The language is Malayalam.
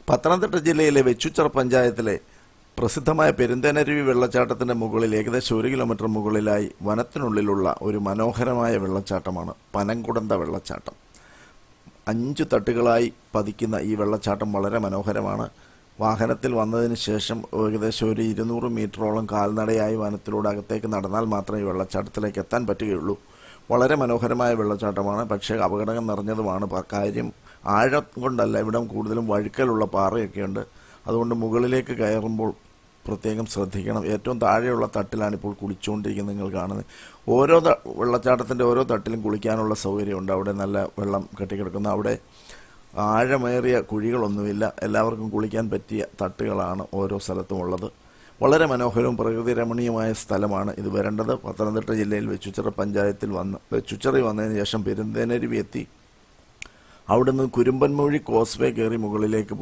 പത്തനംതിട്ട ജില്ലയിലെ വെച്ചുച്ചിറ പഞ്ചായത്തിലെ പ്രസിദ്ധമായ പെരുന്തേനരുവി വെള്ളച്ചാട്ടത്തിന്റെ മുകളിൽ ഏകദേശം 1 കിലോമീറ്റർ മുകളിലായി വനത്തിനുള്ളിലുള്ള ഒരു മനോഹരമായ വെള്ളച്ചാട്ടമാണ് പനംകുടന്ത വെള്ളച്ചാട്ടം. 5 തട്ടുകളായി പതിക്കുന്ന ഈ വെള്ളച്ചാട്ടം വളരെ മനോഹരമാണ്. വാഹനത്തിൽ വന്നതിന് ശേഷം ഏകദേശം ഒരു 200 മീറ്ററോളം കാൽനടയായി വനത്തിലൂടെ അകത്തേക്ക് നടന്നാൽ മാത്രമേ ഈ വെള്ളച്ചാട്ടത്തിലേക്ക് എത്താൻ പറ്റുകയുള്ളൂ. വളരെ മനോഹരമായ വെള്ളച്ചാട്ടമാണ്, പക്ഷേ അപകടം നിറഞ്ഞതുമാണ്. കാര്യം ആഴം കൊണ്ടല്ല, ഇവിടെ കൂടുതലും വഴുക്കലുള്ള പാറയൊക്കെയുണ്ട്. അതുകൊണ്ട് മുകളിലേക്ക് കയറുമ്പോൾ പ്രത്യേകം ശ്രദ്ധിക്കണം. ഏറ്റവും താഴെയുള്ള തട്ടിലാണ് ഇപ്പോൾ കുളിച്ചുകൊണ്ടിരിക്കുന്നത് നിങ്ങൾ കാണുന്നത്. ഓരോ വെള്ളച്ചാട്ടത്തിൻ്റെ ഓരോ തട്ടിലും കുളിക്കാനുള്ള സൗകര്യമുണ്ട്. അവിടെ നല്ല വെള്ളം കെട്ടിക്കിടക്കുന്ന, അവിടെ ആഴമേറിയ കുഴികളൊന്നുമില്ല. എല്ലാവർക്കും കുളിക്കാൻ പറ്റിയ തട്ടുകളാണ് ഓരോ സ്ഥലത്തും ഉള്ളത്. വളരെ മനോഹരവും പ്രകൃതി രമണീയമായ സ്ഥലമാണ്. ഇത് വരേണ്ടത് പത്തനംതിട്ട ജില്ലയിൽ വെച്ചുച്ചിറ പഞ്ചായത്തിൽ വെച്ചുച്ചിറ വന്നതിന് ശേഷം പെരുന്തേനരുവി എത്തി അവിടുന്ന് കുരുമ്പൻമൂഴി കോസ്വേ കയറി മുകളിലേക്ക്